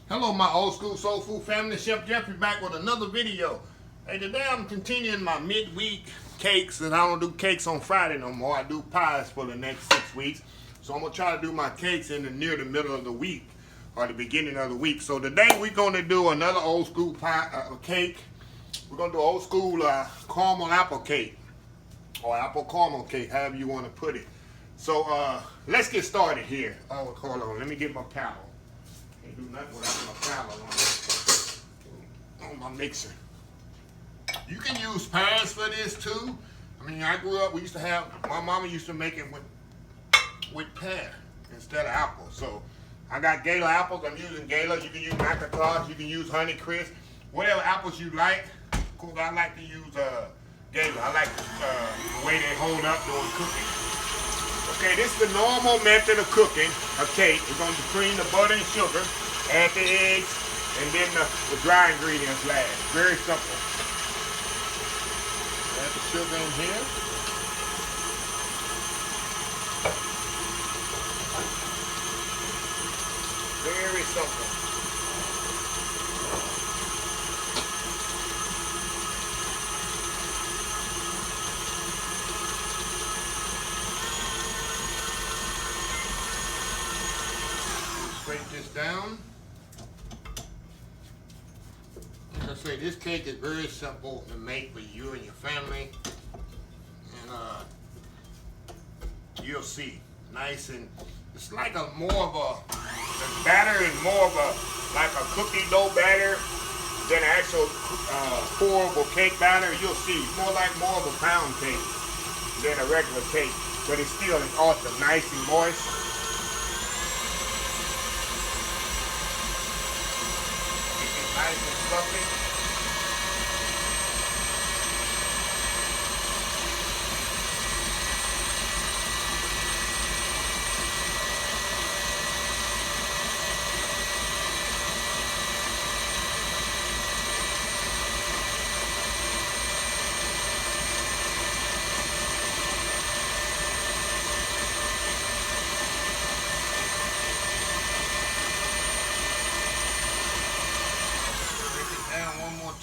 Hello my old school soul food family, Chef Jeffrey back with another video. Hey, today I'm continuing my midweek cakes, and I don't do cakes on Friday no more. I do pies for the next 6 weeks. So I'm gonna try to do my cakes near the middle of the week or the beginning of the week. So today we're gonna do another old school pie cake. We're gonna do old school caramel apple cake or apple caramel cake, however you want to put it. So let's get started here. Oh, hold on, let me get my paddle. Can't do nothing without my paddle on my mixer. You can use pears for this too. I mean, I grew up, my mama used to make it with pear instead of apple. So I got Gala apples, I'm using Gala. You can use Macintosh, you can use Honeycrisp, whatever apples you like. Of course, I like to use Gala. I like the way they hold up during cooking. Okay, this is the normal method of cooking a cake. We're going to cream the butter and sugar, add the eggs, and then the dry ingredients last. Very simple. Add the sugar in here. Very simple. Break this down. Like I say, this cake is very simple to make for you and your family, and you'll see, nice, and it's like the batter is more of like a cookie dough batter than an actual pourable cake batter. You'll see, it's more of a pound cake than a regular cake, but it's still awesome, nice and moist. Nice and fluffy.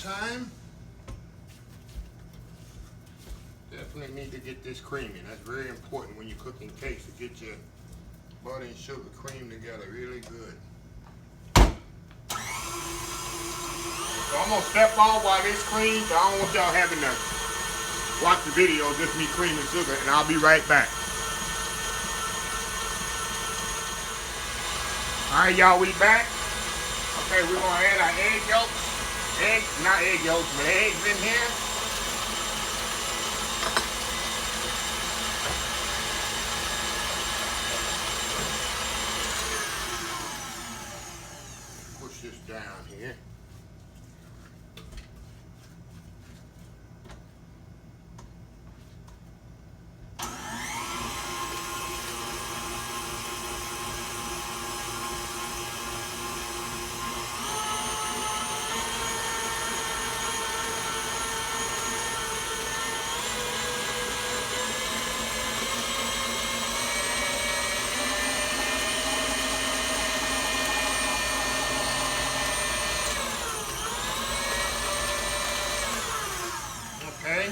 Time. Definitely need to get this creamy. That's very important when you're cooking cakes, to get your butter and sugar creamed together really good. So I'm gonna step off while this creams. I don't want y'all having to watch the video, just me creaming sugar, and I'll be right back. Alright y'all, we back. Okay, we're gonna add our egg yolks. Not egg yolks, but eggs in here. Push this down here. Okay.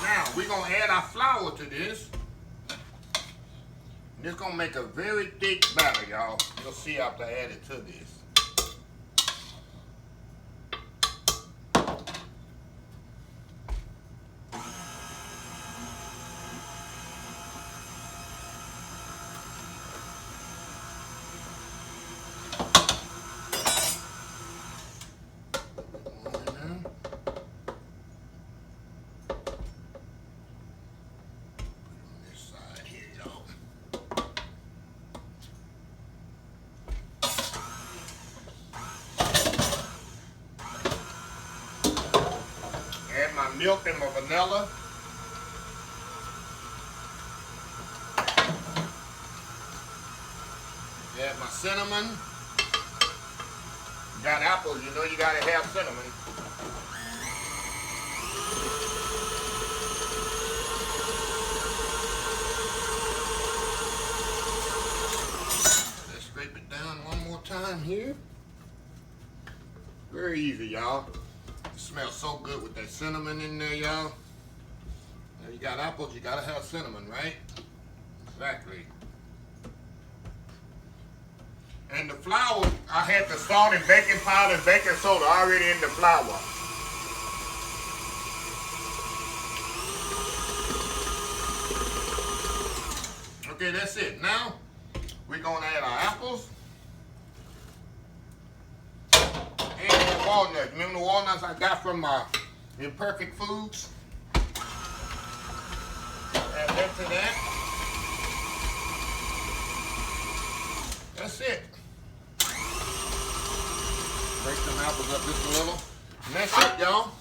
Now we're gonna add our flour to this. And it's gonna make a very thick batter, y'all. You'll see after I add it to this. My milk and my vanilla. Add my cinnamon. You got apples, you know you gotta have cinnamon. time here. Very easy, y'all. It smells so good with that cinnamon in there, y'all. Now you got apples, you gotta have cinnamon, right? Exactly. And the flour, I had the salt and baking powder and baking soda already in the flour. Okay, that's it. Now, we're gonna add our apples and the walnuts. Remember the walnuts I got from my Imperfect Foods? Add that to that. That's it. Break them apples up just a little. And that's it, y'all.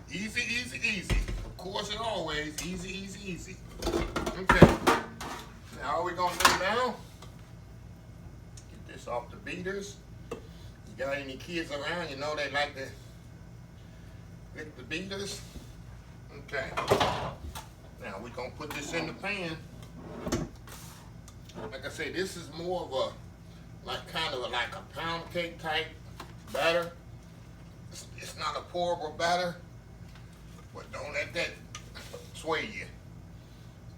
Easy, easy, easy. Of course, and always, easy, easy, easy. Okay. Now, all we're gonna do now, get this off the beaters. You got any kids around, you know they like to lick the beaters. Okay. Now, we're gonna put this in the pan. Like I say, this is more of a, like a pound cake type batter. It's not a pourable batter, but don't let that sway you.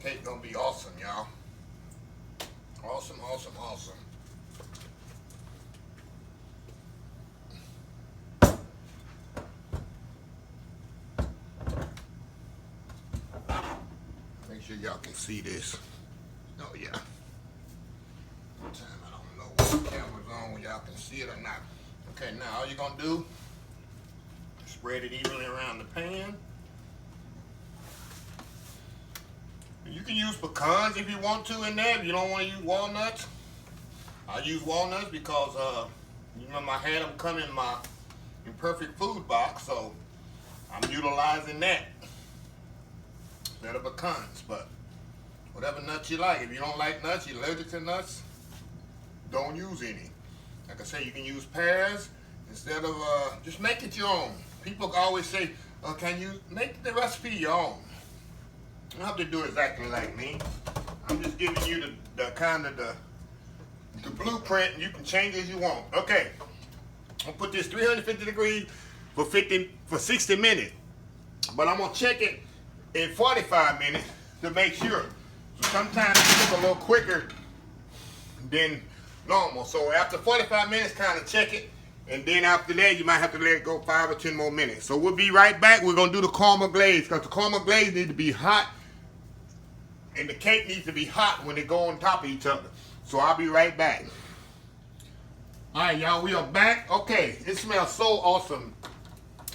Cake gonna be awesome, y'all. Awesome, awesome, awesome. Make sure y'all can see this. Oh yeah. I don't know what the camera's on, when y'all can see it or not. Okay, now all you're gonna do, spread it evenly around the pan. You can use pecans if you want to in there. If you don't want to use walnuts, I use walnuts because you remember I had them come in my Imperfect Food box, so I'm utilizing that instead of pecans. But whatever nuts you like. If you don't like nuts, you're allergic to nuts, don't use any. Like I say, you can use pears instead of, just make it your own. People always say, can you make the recipe your own? You don't have to do exactly like me. I'm just giving you the kind of the blueprint, and you can change as you want. Okay, I'm gonna put this 350 degrees for 60 minutes, but I'm gonna check it in 45 minutes to make sure. So sometimes it took a little quicker than normal. So after 45 minutes, kind of check it, and then after that, you might have to let it go 5 or 10 more minutes. So we'll be right back. We're gonna do the caramel glaze because the caramel glaze needs to be hot, and the cake needs to be hot when they go on top of each other. So I'll be right back. All right, y'all, we are back. Okay, it smells so awesome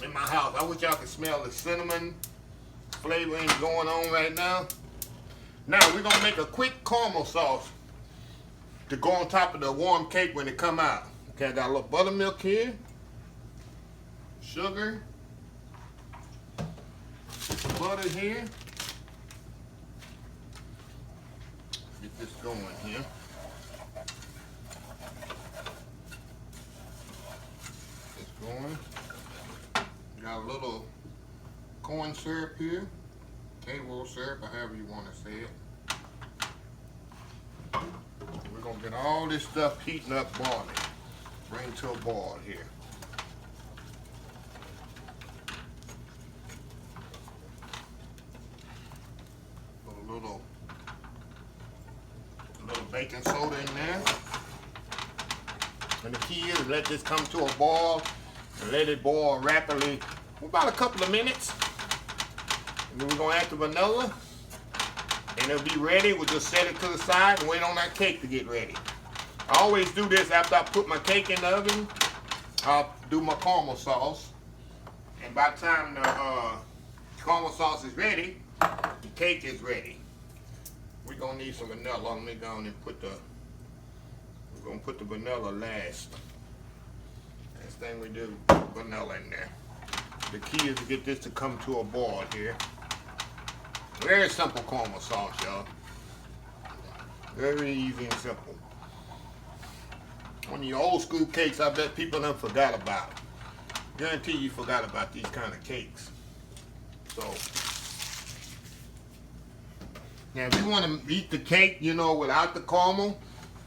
in my house. I wish y'all could smell the cinnamon flavoring going on right now. Now we're gonna make a quick caramel sauce to go on top of the warm cake when it come out. Okay, I got a little buttermilk here, sugar, butter here. Get this going here. It's going. Got a little corn syrup here, table syrup, or however you want to say it. We're gonna get all this stuff heating up, boiling. Bring to a boil here. Put a little baking soda in there. And the key is let this come to a boil and let it boil rapidly for about a couple of minutes. And then we're gonna add the vanilla, and it'll be ready. We'll just set it to the side and wait on that cake to get ready. I always do this after I put my cake in the oven. I'll do my caramel sauce, and by the time the caramel sauce is ready, the cake is ready. We're gonna need some vanilla. Let me go and put we're gonna put the vanilla last. Last thing we do, vanilla in there. The key is to get this to come to a boil here. Very simple caramel sauce, y'all. Very easy and simple. One of your old school cakes, I bet people done forgot about. Guarantee you forgot about these kind of cakes. So, now if you want to eat the cake, you know, without the caramel,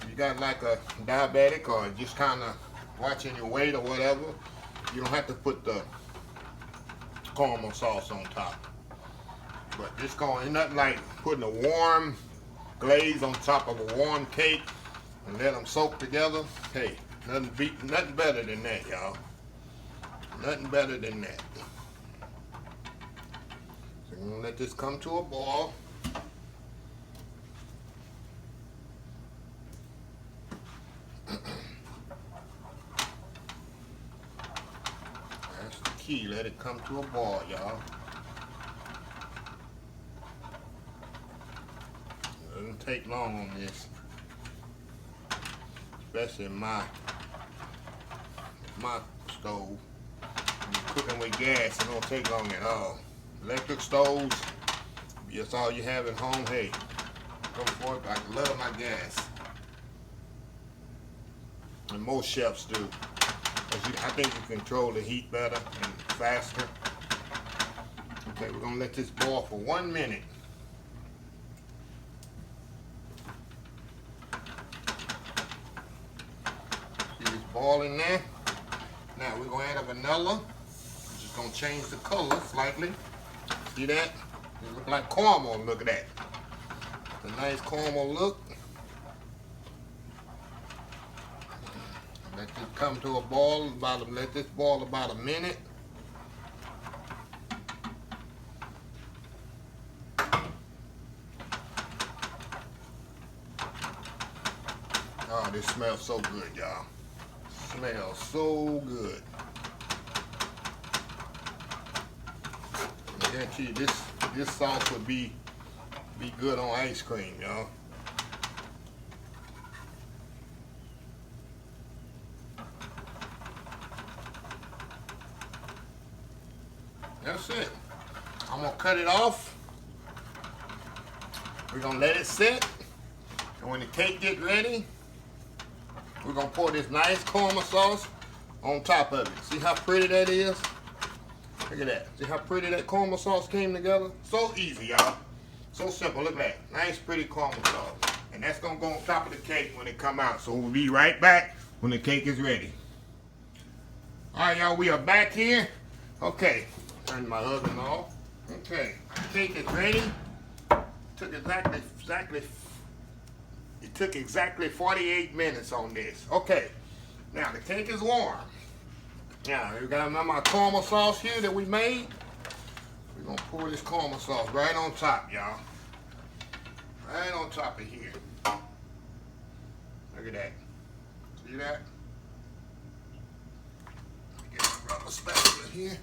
you got like a diabetic or just kind of watching your weight or whatever, you don't have to put the caramel sauce on top. But this ain't nothing like putting a warm glaze on top of a warm cake and let them soak together. Hey, nothing better than that, y'all. Nothing better than that. So I'm gonna let this come to a boil. That's the key. Let it come to a boil, y'all. It doesn't take long on this, especially in my stove. When you're cooking with gas, it don't take long at all. Electric stoves, that's all you have at home. Hey, go for it. I love my gas, and most chefs do. I think you control the heat better and faster. Okay, we're gonna let this boil for 1 minute. See this boiling there? Now we're gonna add a vanilla. Just gonna change the color slightly. See that? It looks like caramel. Look at that. It's a nice caramel look. Let this come to a boil. Let this boil about a minute. Oh, this smells so good, y'all. Smells so good. I guarantee you this sauce would be good on ice cream, y'all. That's it. I'm gonna cut it off. We're gonna let it sit. And when the cake gets ready, we're gonna pour this nice caramel sauce on top of it. See how pretty that is? Look at that. See how pretty that caramel sauce came together? So easy, y'all. So simple. Look at that. Nice, pretty caramel sauce. And that's gonna go on top of the cake when it come out. So we'll be right back when the cake is ready. All right, y'all. We are back here. Okay. Turn my oven off. Okay. The cake is ready. It took exactly 48 minutes on this. Okay. Now the cake is warm. Now you got my caramel sauce here that we made. We're gonna pour this caramel sauce right on top, y'all. Right on top of here. Look at that. See that? Get a rubber spatula here. I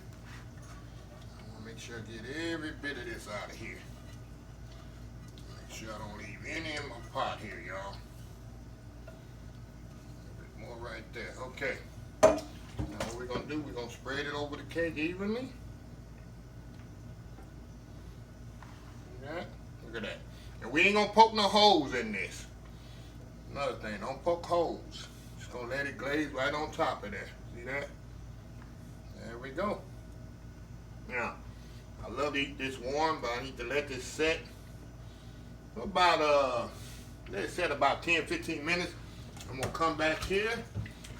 wanna make sure I get every bit of this out of here. Make sure I don't leave any in my pot here, y'all. A bit more right there. Okay. Now what we're gonna do, we're gonna spread it over the cake evenly. Yeah, look at that. And we ain't gonna poke no holes in this. Another thing, don't poke holes. Just gonna let it glaze right on top of there. See that? There we go. Now, I love to eat this warm, but I need to let this set about let it set about 10-15 minutes. I'm gonna come back here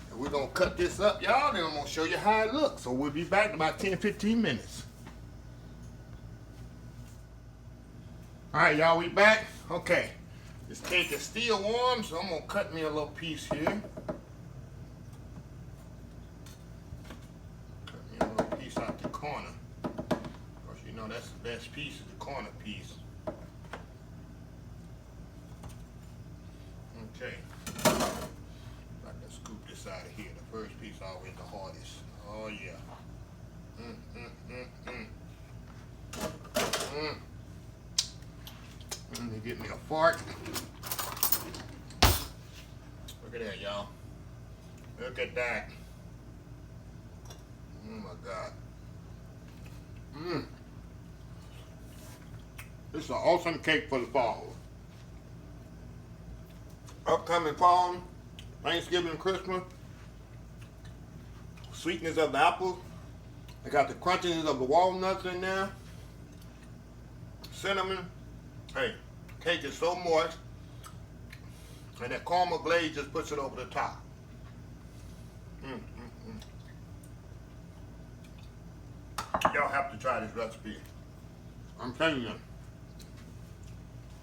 and we're gonna cut this up, y'all, then I'm gonna show you how it looks. So we'll be back in about 10-15 minutes. Alright, y'all, we back. Okay. This cake is still warm, so I'm gonna cut me a little piece here. Cut me a little piece out the corner. Because you know that's the best piece, is the corner piece. Okay. I can scoop this out of here. The first piece always the hardest. Oh yeah. Let me get me a fork. Look at that, y'all. Look at that. Oh my God. This is an awesome cake for the fall. Upcoming fall, Thanksgiving, Christmas. Sweetness of the apple. I got the crunchiness of the walnuts in there. Cinnamon. Hey, cake is so moist. And that caramel glaze just puts it over the top. Y'all have to try this recipe. I'm telling you.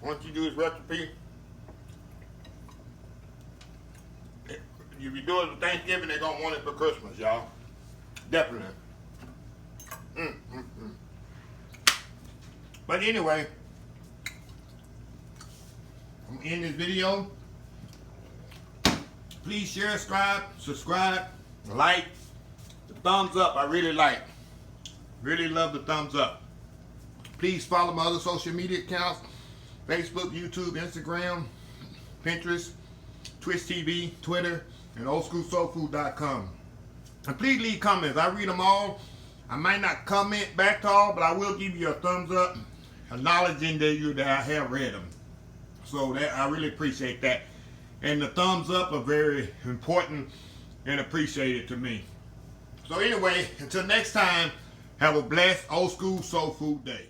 Once you do this recipe, if you do it for Thanksgiving, they're going to want it for Christmas, y'all. Definitely. But anyway, I'm going to end this video. Please share, subscribe, like, the thumbs up I really like. Really love the thumbs up. Please follow my other social media accounts. Facebook, YouTube, Instagram, Pinterest, Twitch TV, Twitter, and oldschoolsoulfood.com. And please leave comments. I read them all. I might not comment back to all, but I will give you a thumbs up, acknowledging that I have read them. So that I really appreciate that. And the thumbs up are very important and appreciated to me. So anyway, until next time, have a blessed old school soul food day.